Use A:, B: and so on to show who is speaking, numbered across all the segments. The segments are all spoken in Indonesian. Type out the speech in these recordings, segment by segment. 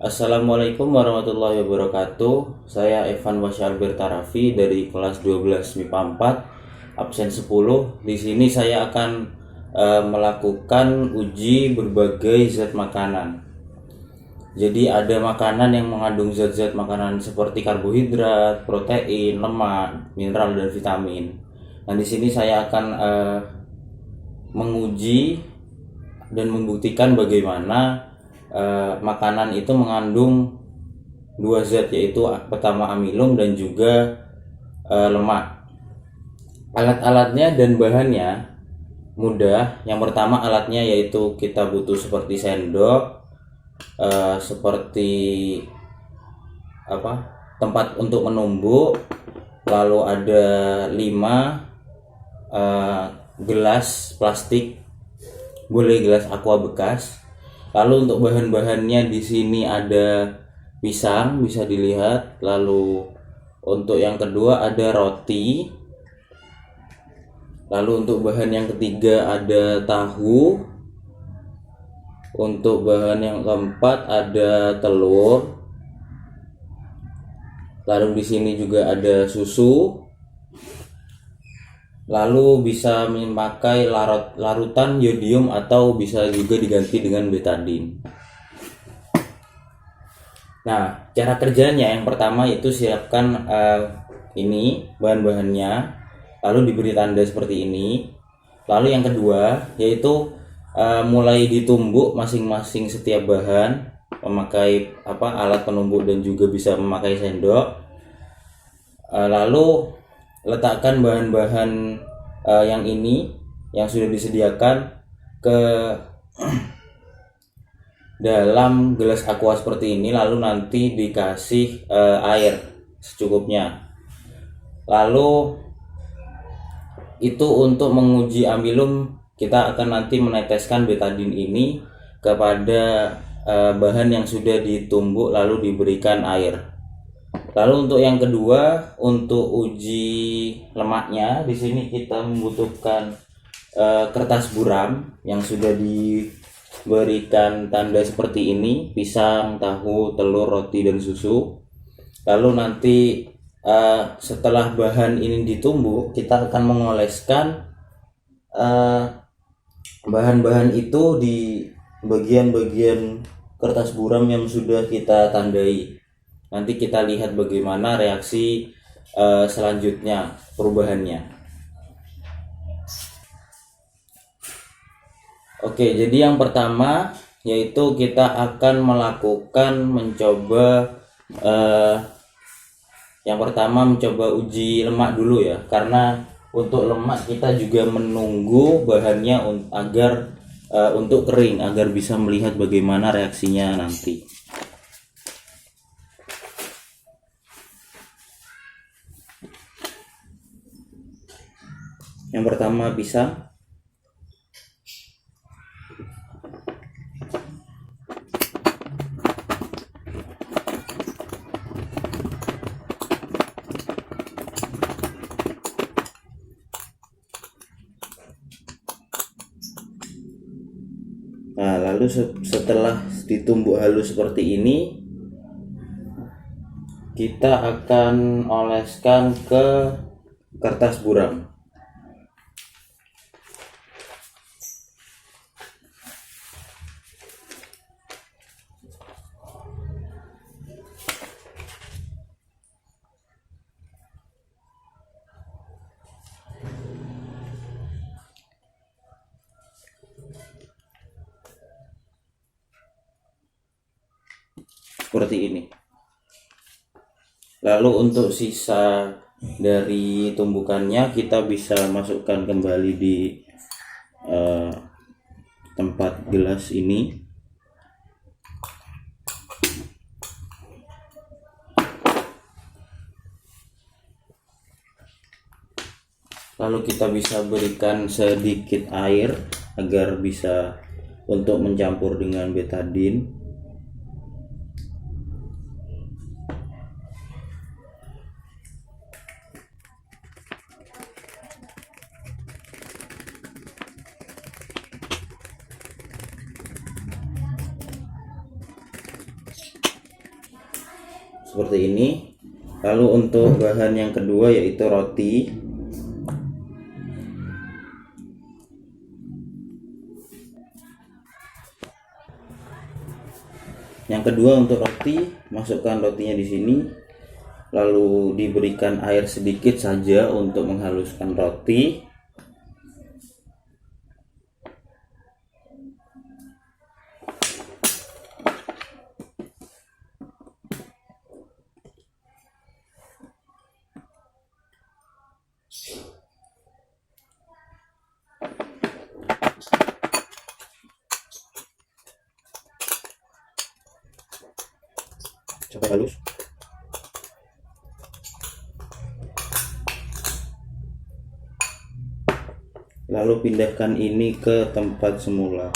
A: Assalamualaikum warahmatullahi wabarakatuh. Saya Evan Wasyal Bertarafi dari kelas 12 MIPA 4, absen 10. Di sini saya akan melakukan uji berbagai zat makanan. Jadi ada makanan yang mengandung zat-zat makanan seperti karbohidrat, protein, lemak, mineral dan vitamin. Nah, di sini saya akan menguji dan membuktikan bagaimana makanan itu mengandung dua zat, yaitu pertama amilum dan juga lemak. Alat-alatnya dan bahannya mudah. Yang pertama alatnya yaitu kita butuh seperti sendok, seperti tempat untuk menumbuk, lalu ada 5 gelas plastik, boleh gelas aqua bekas. Lalu untuk bahan-bahannya di sini ada pisang, bisa dilihat. Lalu untuk yang kedua ada roti. Lalu untuk bahan yang ketiga ada tahu. Untuk bahan yang keempat ada telur. Lalu di sini juga ada susu. Lalu bisa memakai larutan yodium atau bisa juga diganti dengan betadine. Nah, cara kerjanya yang pertama itu siapkan ini bahan-bahannya, lalu diberi tanda seperti ini. Lalu yang kedua yaitu mulai ditumbuk masing-masing setiap bahan, memakai alat penumbuk dan juga bisa memakai sendok. Lalu letakkan bahan-bahan yang ini yang sudah disediakan ke dalam gelas aqua seperti ini, lalu nanti dikasih air secukupnya. Lalu itu untuk menguji amilum, kita akan nanti meneteskan betadine ini kepada bahan yang sudah ditumbuk lalu diberikan air. Lalu untuk yang kedua, untuk uji lemaknya, di sini kita membutuhkan kertas buram yang sudah diberikan tanda seperti ini: pisang, tahu, telur, roti, dan susu. Lalu nanti setelah bahan ini ditumbuk, kita akan mengoleskan bahan-bahan itu di bagian-bagian kertas buram yang sudah kita tandai. Nanti kita lihat bagaimana reaksi selanjutnya, perubahannya. Oke, jadi yang pertama yaitu kita akan mencoba uji lemak dulu ya, karena untuk lemak kita juga menunggu bahannya agar untuk kering, agar bisa melihat bagaimana reaksinya nanti. Yang pertama pisang. Nah, lalu setelah ditumbuk halus seperti ini, kita akan oleskan ke kertas buram. Seperti ini. Lalu untuk sisa dari tumbukannya kita bisa masukkan kembali di tempat gelas ini. Lalu kita bisa berikan sedikit air agar bisa untuk mencampur dengan betadine. seperti ini. Lalu untuk bahan yang kedua yaitu roti. Yang kedua untuk roti, masukkan rotinya di sini. Lalu diberikan air sedikit saja untuk menghaluskan roti. Sampai halus. Lalu pindahkan ini ke tempat semula.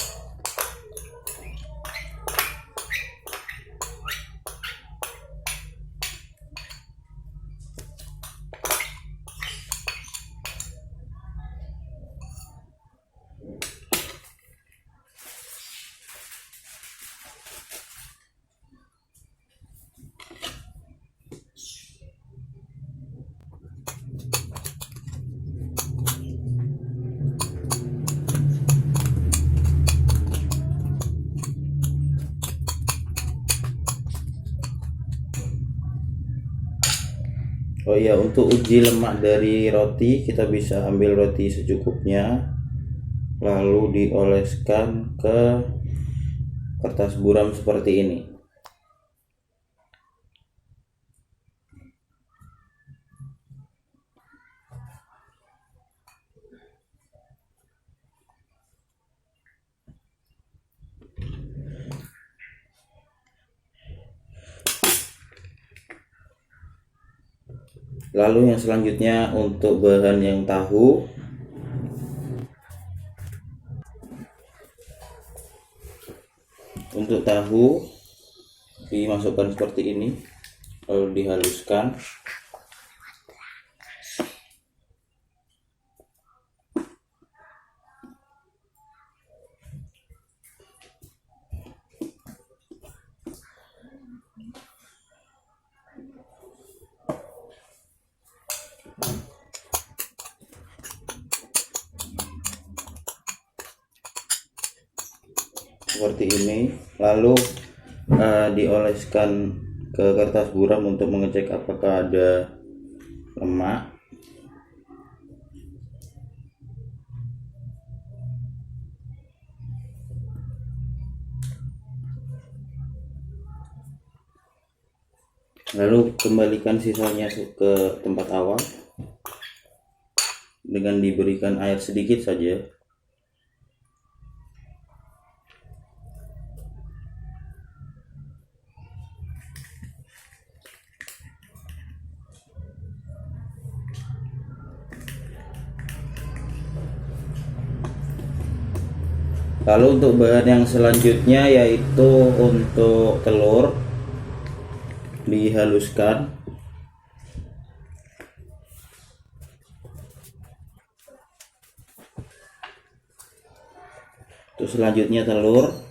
A: Oh iya, untuk uji lemak dari roti, kita bisa ambil roti secukupnya, lalu dioleskan ke kertas buram seperti ini. Lalu yang selanjutnya untuk bahan yang tahu. Untuk tahu dimasukkan seperti ini, lalu dihaluskan. Seperti ini, lalu dioleskan ke kertas buram untuk mengecek apakah ada lemak. Lalu kembalikan sisanya ke tempat awal dengan diberikan air sedikit saja. Lalu untuk bahan yang selanjutnya yaitu untuk telur, dihaluskan. Terus selanjutnya telur.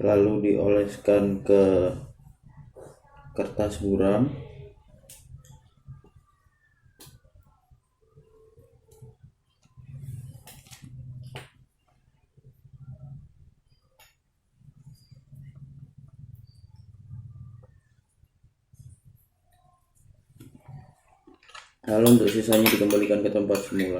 A: Lalu dioleskan ke kertas buram. Lalu untuk sisanya dikembalikan ke tempat semula.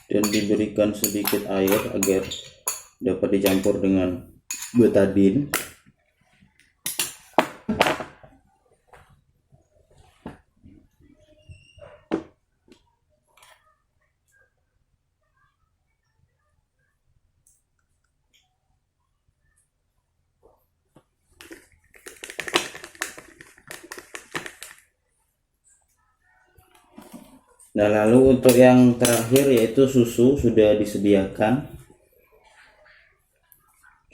A: Dan diberikan sedikit air agar dapat dicampur dengan betadine. Nah, lalu untuk yang terakhir yaitu susu sudah disediakan.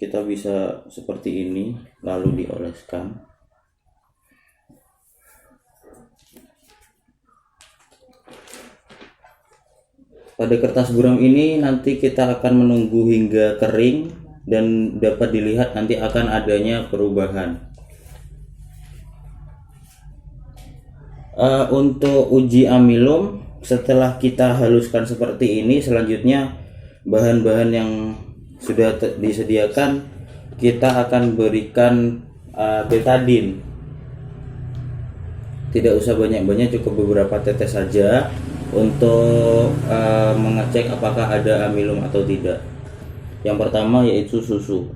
A: kita bisa seperti ini lalu dioleskan. Pada kertas buram ini nanti kita akan menunggu hingga kering dan dapat dilihat nanti akan adanya perubahan. Untuk uji amilum, setelah kita haluskan seperti ini, selanjutnya bahan-bahan yang sudah disediakan kita akan berikan betadin. Tidak usah banyak-banyak, cukup beberapa tetes saja untuk mengecek apakah ada amilum atau tidak. Yang pertama yaitu susu.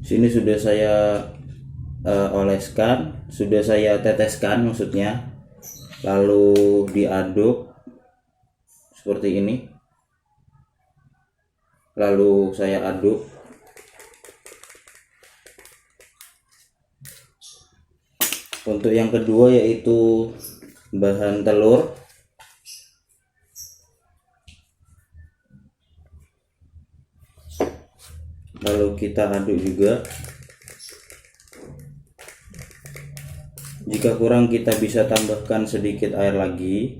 A: Sini sudah saya oleskan, sudah saya teteskan maksudnya, lalu diaduk seperti ini, lalu saya aduk. Untuk yang kedua yaitu bahan telur. Lalu kita aduk juga. Jika kurang kita bisa tambahkan sedikit air lagi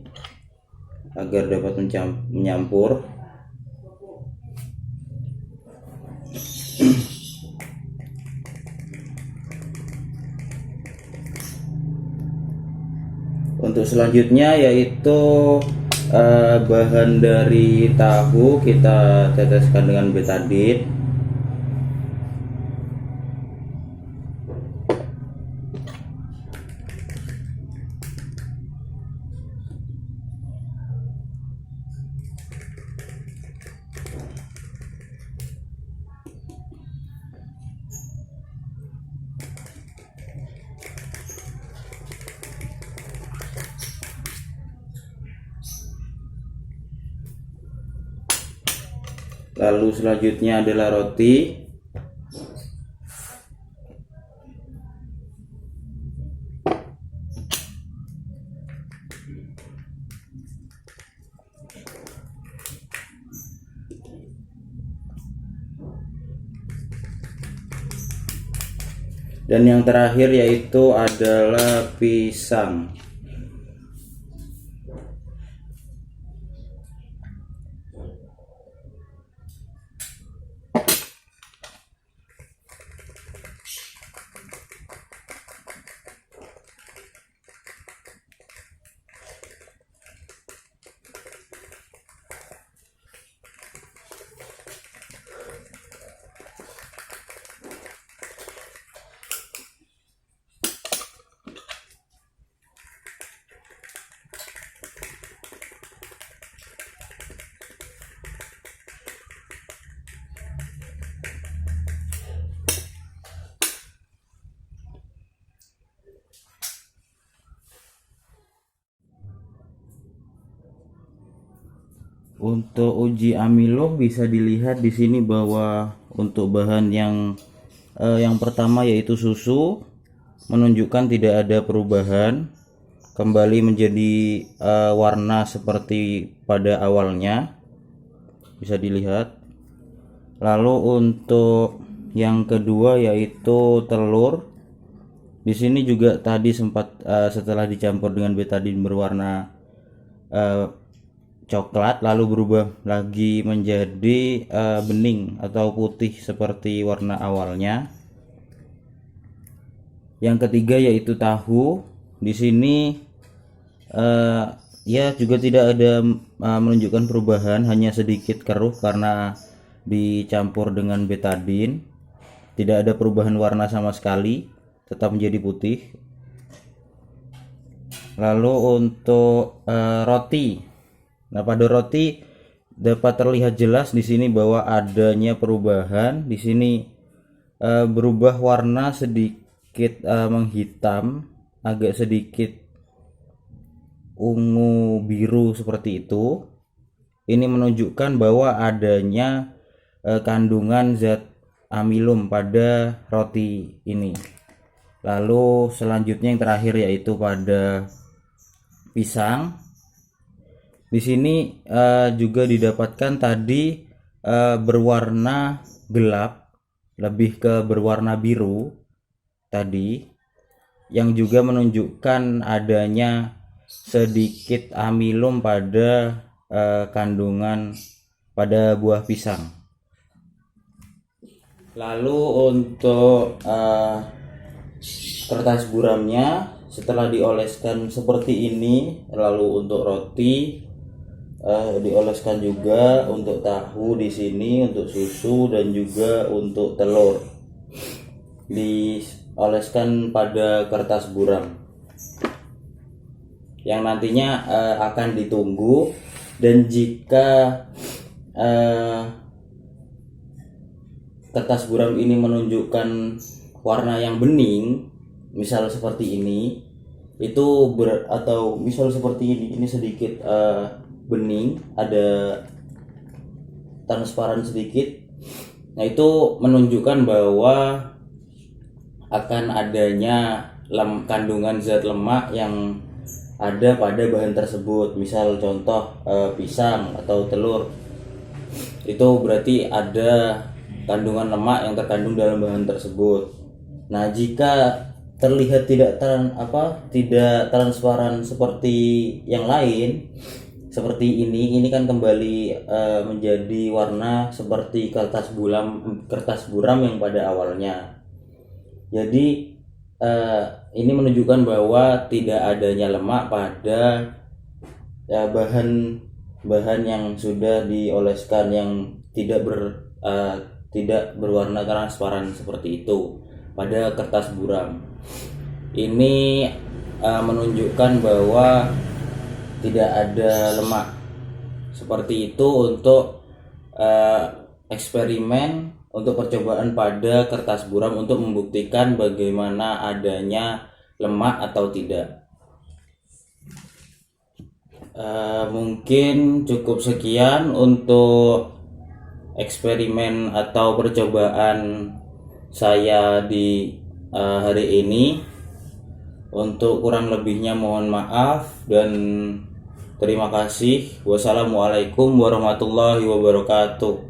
A: agar dapat menyampur. Untuk selanjutnya yaitu bahan dari tahu, kita teteskan dengan betadin. Lalu selanjutnya adalah roti. Dan yang terakhir yaitu adalah pisang. Untuk uji amilum bisa dilihat di sini bahwa untuk bahan yang pertama yaitu susu menunjukkan tidak ada perubahan, kembali menjadi warna seperti pada awalnya, bisa dilihat. Lalu untuk yang kedua yaitu telur, di sini juga tadi sempat setelah dicampur dengan betadin berwarna coklat, lalu berubah lagi menjadi bening atau putih seperti warna awalnya. Yang ketiga yaitu tahu, di sini ya juga tidak ada menunjukkan perubahan, hanya sedikit keruh karena dicampur dengan betadin. Tidak ada perubahan warna sama sekali, tetap menjadi putih. Lalu untuk roti, nah pada roti dapat terlihat jelas di sini bahwa adanya perubahan. Di sini berubah warna sedikit menghitam, agak sedikit ungu biru seperti itu. Ini menunjukkan bahwa adanya kandungan zat amilum pada roti ini. Lalu selanjutnya yang terakhir yaitu pada pisang. Di sini juga didapatkan tadi berwarna gelap, lebih ke berwarna biru tadi, yang juga menunjukkan adanya sedikit amilum pada kandungan pada buah pisang. Lalu untuk kertas buramnya setelah dioleskan seperti ini, lalu untuk roti dioleskan juga, untuk tahu di sini, untuk susu dan juga untuk telur dioleskan pada kertas buram yang nantinya akan ditunggu. Dan jika kertas buram ini menunjukkan warna yang bening, misal seperti ini, atau misal seperti ini sedikit bening, ada transparan sedikit, nah itu menunjukkan bahwa akan adanya kandungan zat lemak yang ada pada bahan tersebut. Misal contoh pisang atau telur, itu berarti ada kandungan lemak yang terkandung dalam bahan tersebut. Nah, jika terlihat tidak transparan seperti yang lain, seperti ini kan kembali menjadi warna seperti kertas buram yang pada awalnya. Jadi ini menunjukkan bahwa tidak adanya lemak pada bahan yang sudah dioleskan, yang tidak berwarna transparan seperti itu pada kertas buram. Ini menunjukkan bahwa tidak ada lemak. Seperti itu untuk eksperimen, untuk percobaan pada kertas buram untuk membuktikan bagaimana adanya lemak atau tidak. Mungkin cukup sekian untuk eksperimen atau percobaan saya di hari ini. Untuk kurang lebihnya mohon maaf dan terima kasih. Wassalamualaikum warahmatullahi wabarakatuh.